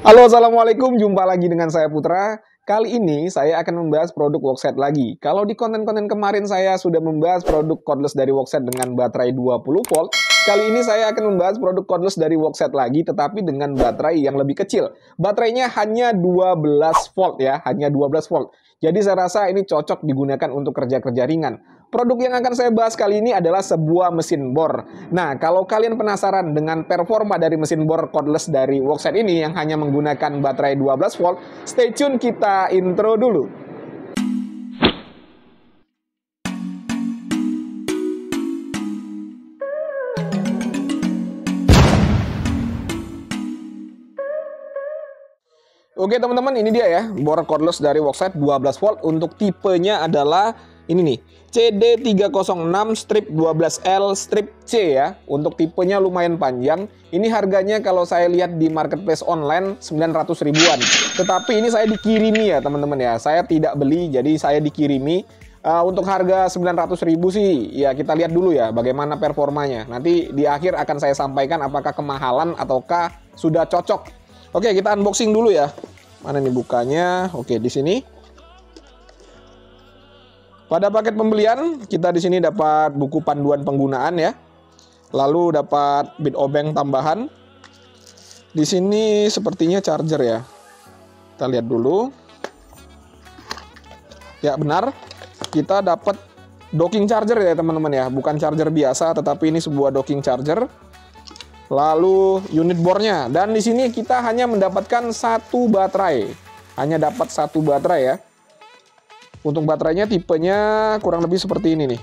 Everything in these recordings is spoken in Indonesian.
Halo, assalamualaikum. Jumpa lagi dengan saya Putra. Kali ini saya akan membahas produk Workset lagi. Kalau di konten-konten kemarin saya sudah membahas produk cordless dari Workset dengan baterai 20 volt. Kali ini saya akan membahas produk cordless dari Workset lagi, tetapi dengan baterai yang lebih kecil. Baterainya hanya 12 volt ya, hanya 12 volt. Jadi saya rasa ini cocok digunakan untuk kerja-kerja ringan. Produk yang akan saya bahas kali ini adalah sebuah mesin bor. Nah, kalau kalian penasaran dengan performa dari mesin bor cordless dari Workset ini yang hanya menggunakan baterai 12 volt, stay tune, kita intro dulu. Oke teman-teman, ini dia ya, bor cordless dari Workset 12 volt. Untuk tipenya adalah ini nih, CD306-12L-C ya. Untuk tipenya lumayan panjang. Ini harganya kalau saya lihat di marketplace online 900 ribuan. Tetapi ini saya dikirimi ya teman-teman ya. Saya tidak beli, jadi saya dikirimi. Untuk harga 900 ribu sih, ya kita lihat dulu ya bagaimana performanya. Nanti di akhir akan saya sampaikan apakah kemahalan ataukah sudah cocok. Oke, kita unboxing dulu ya. Mana nih bukanya? Oke, di sini. Pada paket pembelian, kita di sini dapat buku panduan penggunaan ya. Lalu dapat bit obeng tambahan. Di sini sepertinya charger ya. Kita lihat dulu. Ya, benar. Kita dapat docking charger ya, teman-teman ya. Bukan charger biasa, tetapi ini sebuah docking charger. Lalu unit bornya. Dan di sini kita hanya mendapatkan satu baterai. Hanya dapat satu baterai ya. Untuk baterainya tipenya kurang lebih seperti ini nih.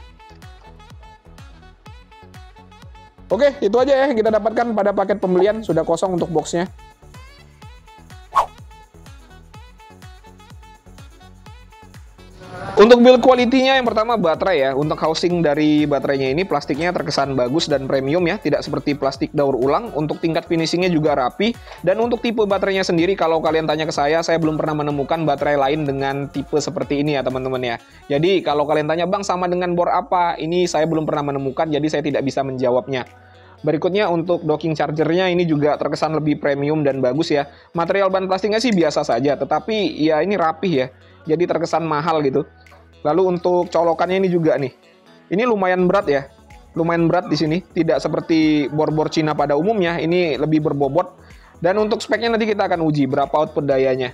Oke, itu aja ya yang kita dapatkan pada paket pembelian. Sudah kosong untuk boxnya. Untuk build quality-nya yang pertama baterai ya. Untuk housing dari baterainya ini plastiknya terkesan bagus dan premium ya. Tidak seperti plastik daur ulang. Untuk tingkat finishingnya juga rapi. Dan untuk tipe baterainya sendiri kalau kalian tanya ke saya belum pernah menemukan baterai lain dengan tipe seperti ini ya teman-teman ya. Jadi kalau kalian tanya bang sama dengan bor apa? Ini saya belum pernah menemukan, jadi saya tidak bisa menjawabnya. Berikutnya untuk docking chargernya ini juga terkesan lebih premium dan bagus ya. Material ban plastiknya sih biasa saja, tetapi ya ini rapih ya. Jadi terkesan mahal gitu. Lalu untuk colokannya ini juga nih. Ini lumayan berat ya. Lumayan berat di sini. Tidak seperti bor-bor Cina pada umumnya. Ini lebih berbobot. Dan untuk speknya nanti kita akan uji berapa output dayanya.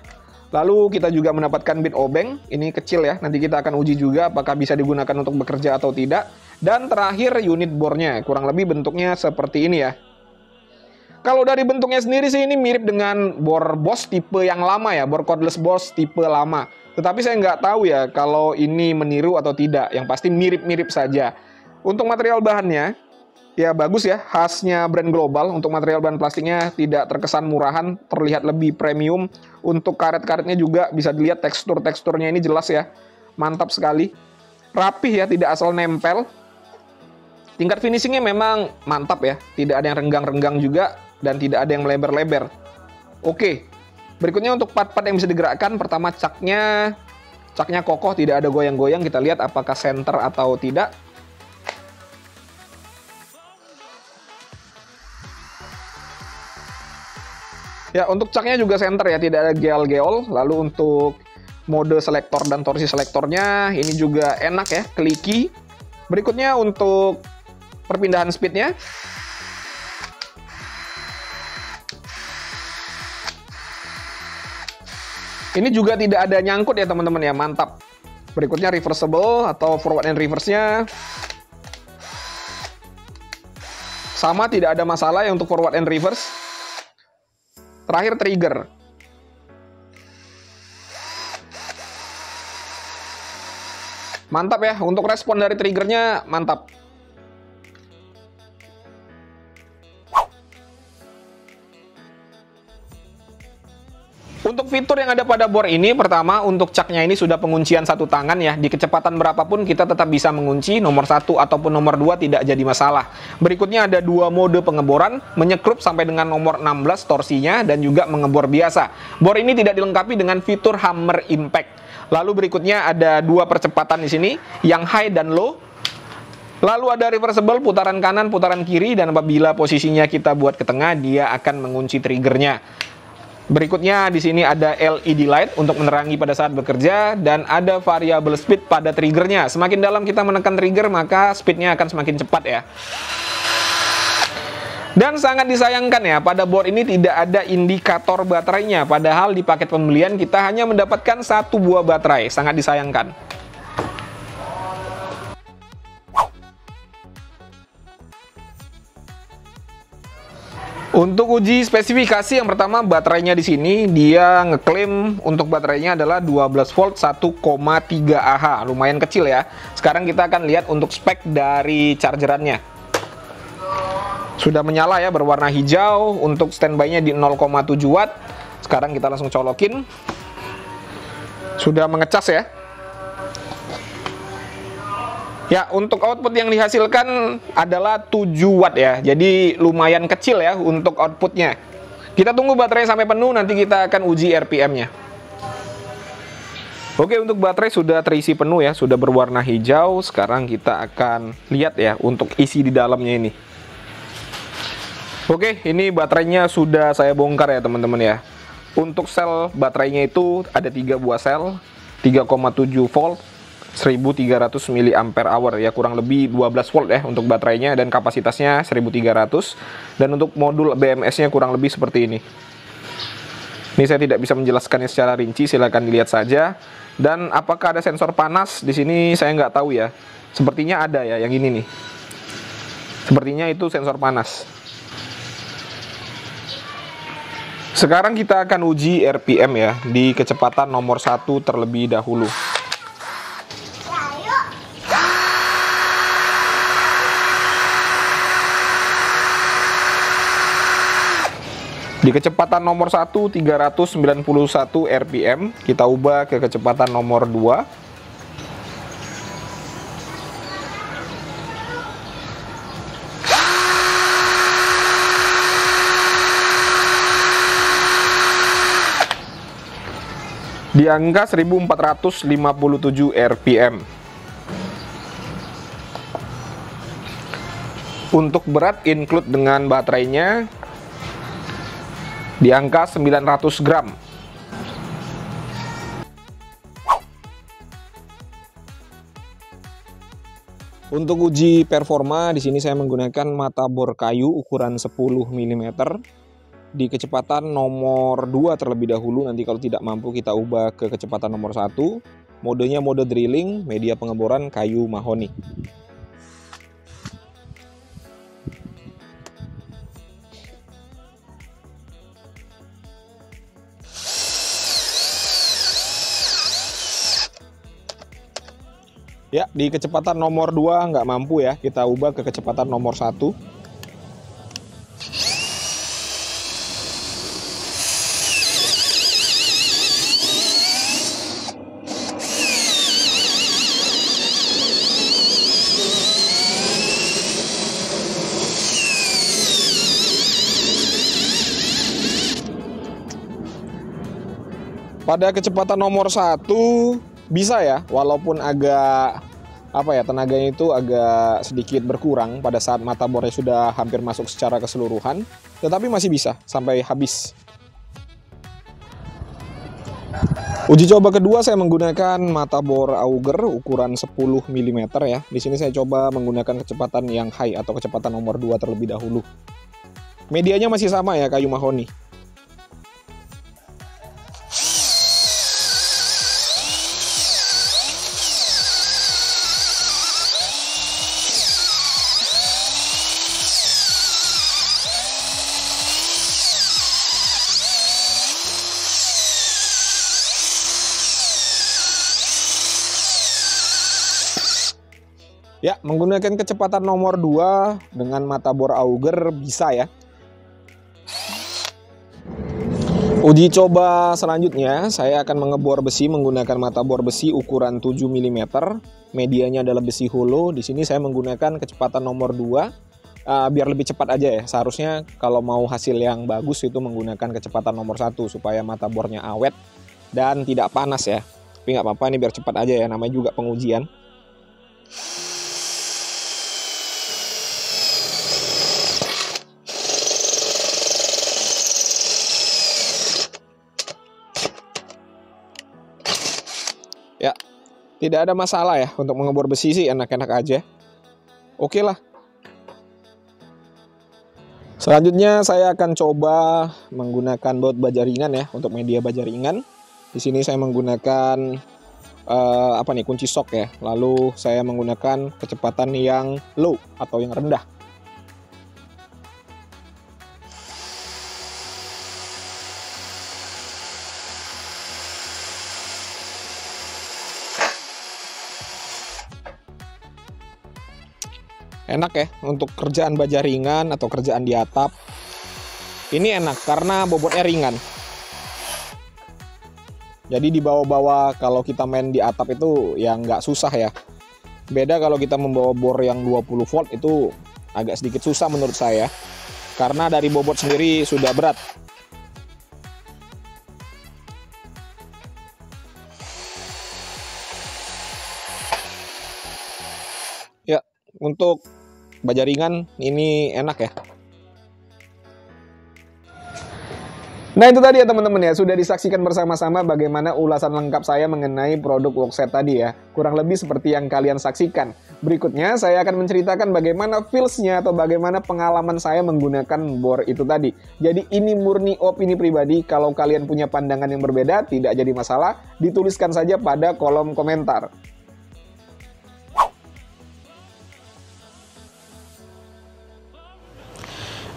Lalu kita juga mendapatkan bit obeng. Ini kecil ya. Nanti kita akan uji juga apakah bisa digunakan untuk bekerja atau tidak. Dan terakhir unit bornya. Kurang lebih bentuknya seperti ini ya. Kalau dari bentuknya sendiri sih ini mirip dengan bor Bosch tipe yang lama ya. Bor cordless Bosch tipe lama. Tetapi saya nggak tahu ya kalau ini meniru atau tidak. Yang pasti mirip-mirip saja. Untuk material bahannya, ya bagus ya. Khasnya brand global. Untuk material bahan plastiknya tidak terkesan murahan. Terlihat lebih premium. Untuk karet-karetnya juga bisa dilihat tekstur-teksturnya ini jelas ya. Mantap sekali. Rapih ya, tidak asal nempel. Tingkat finishingnya memang mantap ya. Tidak ada yang renggang-renggang juga. Dan tidak ada yang melebar-lebar. Oke. Berikutnya untuk part-part yang bisa digerakkan, pertama caknya kokoh, tidak ada goyang-goyang. Kita lihat apakah center atau tidak. Ya, untuk caknya juga center ya, tidak ada geol-geol. Lalu untuk mode selektor dan torsi selektornya, ini juga enak ya, kliki. Berikutnya untuk perpindahan speednya. Ini juga tidak ada nyangkut ya teman-teman ya, mantap. Berikutnya reversible atau forward and reverse-nya. Sama, tidak ada masalah ya untuk forward and reverse. Terakhir trigger. Mantap ya, untuk respon dari triggernya mantap. Untuk fitur yang ada pada bor ini, pertama untuk caknya ini sudah penguncian satu tangan ya. Di kecepatan berapapun kita tetap bisa mengunci, nomor 1 ataupun nomor 2 tidak jadi masalah. Berikutnya ada dua mode pengeboran, menyekrup sampai dengan nomor 16 torsinya dan juga mengebor biasa. Bor ini tidak dilengkapi dengan fitur hammer impact. Lalu berikutnya ada dua percepatan di sini, yang high dan low. Lalu ada reversible, putaran kanan, putaran kiri, dan apabila posisinya kita buat ke tengah, dia akan mengunci triggernya. Berikutnya di sini ada LED light untuk menerangi pada saat bekerja dan ada variable speed pada triggernya. Semakin dalam kita menekan trigger maka speednya akan semakin cepat ya. Dan sangat disayangkan ya, pada board ini tidak ada indikator baterainya. Padahal di paket pembelian kita hanya mendapatkan satu buah baterai. Sangat disayangkan. Untuk uji spesifikasi yang pertama, baterainya di sini dia ngeklaim untuk baterainya adalah 12 volt 1,3 Ah. Lumayan kecil ya. Sekarang kita akan lihat untuk spek dari chargerannya. Sudah menyala ya, berwarna hijau. Untuk standby-nya di 0,7 watt. Sekarang kita langsung colokin. Sudah mengecas ya. Ya, untuk output yang dihasilkan adalah 7 watt ya. Jadi lumayan kecil ya untuk outputnya. Kita tunggu baterai sampai penuh, nanti kita akan uji RPM-nya. Oke, untuk baterai sudah terisi penuh ya, sudah berwarna hijau. Sekarang kita akan lihat ya untuk isi di dalamnya ini. Oke, ini baterainya sudah saya bongkar ya teman-teman ya. Untuk sel baterainya itu ada 3 buah sel, 3,7 volt, 1300 mAh ya, kurang lebih 12 volt ya untuk baterainya, dan kapasitasnya 1300. Dan untuk modul BMS-nya kurang lebih seperti ini. Ini saya tidak bisa menjelaskannya secara rinci, silahkan dilihat saja. Dan apakah ada sensor panas di sini saya nggak tahu ya. Sepertinya ada ya, yang ini nih. Sepertinya itu sensor panas. Sekarang kita akan uji RPM ya di kecepatan nomor 1 terlebih dahulu. Di kecepatan nomor 1 391 RPM, kita ubah ke kecepatan nomor 2. Di angka 1457 RPM. Untuk berat include dengan baterainya di angka 900 gram. Untuk uji performa di sini saya menggunakan mata bor kayu ukuran 10 mm di kecepatan nomor 2 terlebih dahulu. Nanti kalau tidak mampu kita ubah ke kecepatan nomor 1. Modenya mode drilling, media pengeboran kayu mahoni. Ya, di kecepatan nomor 2 nggak mampu ya, kita ubah ke kecepatan nomor 1. Pada kecepatan nomor 1 bisa ya, walaupun agak tenaganya itu agak sedikit berkurang pada saat mata bornya sudah hampir masuk secara keseluruhan, tetapi masih bisa sampai habis. Uji coba kedua saya menggunakan mata bor auger ukuran 10 mm ya. Di sini saya coba menggunakan kecepatan yang high atau kecepatan nomor 2 terlebih dahulu. Medianya masih sama ya, kayu mahoni. Ya, menggunakan kecepatan nomor 2 dengan mata bor auger bisa ya. Uji coba selanjutnya, saya akan mengebor besi menggunakan mata bor besi ukuran 7 mm. Medianya adalah besi holo. Di sini saya menggunakan kecepatan nomor 2 biar lebih cepat aja ya. Seharusnya kalau mau hasil yang bagus itu menggunakan kecepatan nomor 1 supaya mata bornya awet dan tidak panas ya. Tapi nggak apa-apa, ini biar cepat aja ya, namanya juga pengujian. Tidak ada masalah ya, untuk mengebor besi sih enak-enak aja. Oke lah. Selanjutnya saya akan coba menggunakan baut baja ringan ya, untuk media baja ringan. Di sini saya menggunakan kunci sok ya. Lalu saya menggunakan kecepatan yang low atau yang rendah. Enak ya untuk kerjaan baja ringan atau kerjaan di atap. Ini enak karena bobotnya ringan. Jadi dibawa-bawa kalau kita main di atap itu ya nggak susah ya. Beda kalau kita membawa bor yang 20 volt itu agak sedikit susah menurut saya. Karena dari bobot sendiri sudah berat. Ya, untuk baja ringan ini enak ya. Nah itu tadi ya teman-teman ya, sudah disaksikan bersama-sama bagaimana ulasan lengkap saya mengenai produk workset tadi ya. Kurang lebih seperti yang kalian saksikan. Berikutnya saya akan menceritakan bagaimana feels-nya atau bagaimana pengalaman saya menggunakan bor itu tadi. Jadi ini murni opini pribadi, kalau kalian punya pandangan yang berbeda tidak jadi masalah, dituliskan saja pada kolom komentar.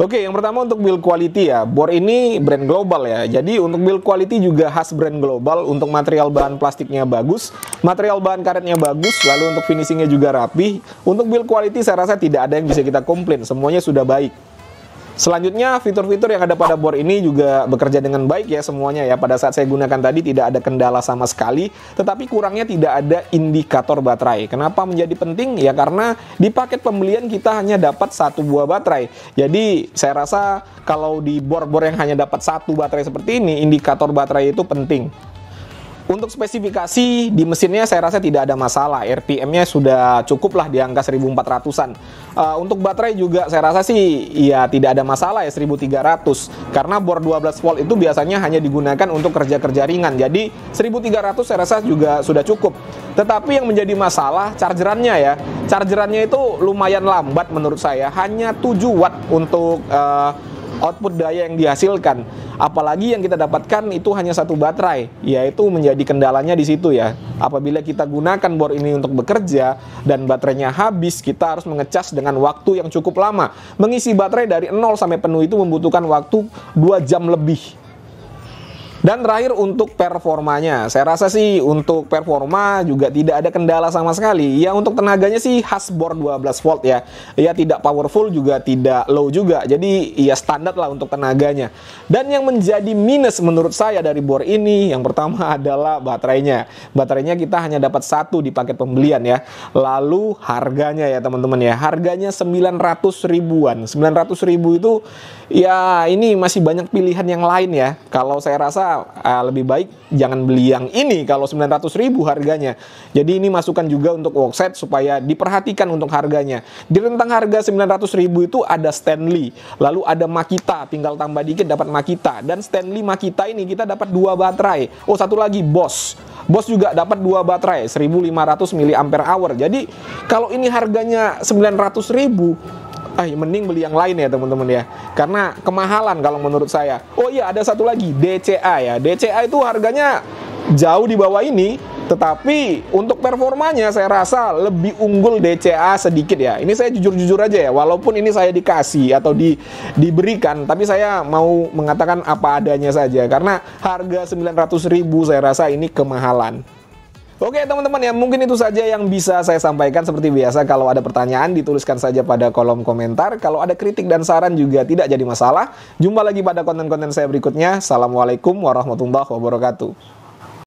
Oke, yang pertama untuk build quality ya. Bor ini brand global ya. Jadi untuk build quality juga khas brand global. Untuk material bahan plastiknya bagus, material bahan karetnya bagus, lalu untuk finishingnya juga rapi. Untuk build quality saya rasa tidak ada yang bisa kita komplain. Semuanya sudah baik. Selanjutnya fitur-fitur yang ada pada bor ini juga bekerja dengan baik ya semuanya ya. Pada saat saya gunakan tadi tidak ada kendala sama sekali, tetapi kurangnya tidak ada indikator baterai. Kenapa menjadi penting? Ya karena di paket pembelian kita hanya dapat satu buah baterai. Jadi saya rasa kalau di bor-bor yang hanya dapat satu baterai seperti ini, indikator baterai itu penting. Untuk spesifikasi di mesinnya saya rasa tidak ada masalah, RPM-nya sudah cukup lah di angka 1400-an. Untuk baterai juga saya rasa sih ya tidak ada masalah ya 1300, karena bor 12 volt itu biasanya hanya digunakan untuk kerja-kerja ringan. Jadi 1300 saya rasa juga sudah cukup. Tetapi yang menjadi masalah chargerannya ya. Chargerannya itu lumayan lambat menurut saya, hanya 7 watt untuk output daya yang dihasilkan. Apalagi yang kita dapatkan itu hanya satu baterai, yaitu menjadi kendalanya di situ ya. Apabila kita gunakan bor ini untuk bekerja dan baterainya habis, kita harus mengecas dengan waktu yang cukup lama. Mengisi baterai dari 0 sampai penuh itu membutuhkan waktu 2 jam lebih. Dan terakhir untuk performanya, saya rasa sih untuk performa juga tidak ada kendala sama sekali. Ya untuk tenaganya sih khas bor 12 volt ya. Ya tidak powerful juga tidak low juga. Jadi ya standar lah untuk tenaganya. Dan yang menjadi minus menurut saya dari bor ini, yang pertama adalah baterainya. Baterainya kita hanya dapat satu di paket pembelian ya. Lalu harganya ya teman-teman ya. Harganya 900 ribuan. 900 ribu itu ya ini masih banyak pilihan yang lain ya. Kalau saya rasa lebih baik jangan beli yang ini kalau 900 ribu harganya. Jadi ini masukan juga untuk workset supaya diperhatikan untuk harganya. Di rentang harga 900 ribu itu ada Stanley, lalu ada Makita, tinggal tambah dikit dapat Makita. Dan Stanley Makita ini kita dapat 2 baterai. Oh satu lagi Bosch. Bosch juga dapat 2 baterai 1500 mAh. Jadi kalau ini harganya 900 ribu, mending beli yang lain ya teman-teman ya, karena kemahalan kalau menurut saya. Oh iya ada satu lagi DCA ya. DCA itu harganya jauh di bawah ini, tetapi untuk performanya saya rasa lebih unggul DCA sedikit ya. Ini saya jujur-jujur aja ya, walaupun ini saya dikasih atau diberikan, tapi saya mau mengatakan apa adanya saja, karena harga 900 ribu saya rasa ini kemahalan. Oke teman-teman ya, mungkin itu saja yang bisa saya sampaikan. Seperti biasa kalau ada pertanyaan dituliskan saja pada kolom komentar. Kalau ada kritik dan saran juga tidak jadi masalah. Jumpa lagi pada konten-konten saya berikutnya. Assalamualaikum warahmatullahi wabarakatuh.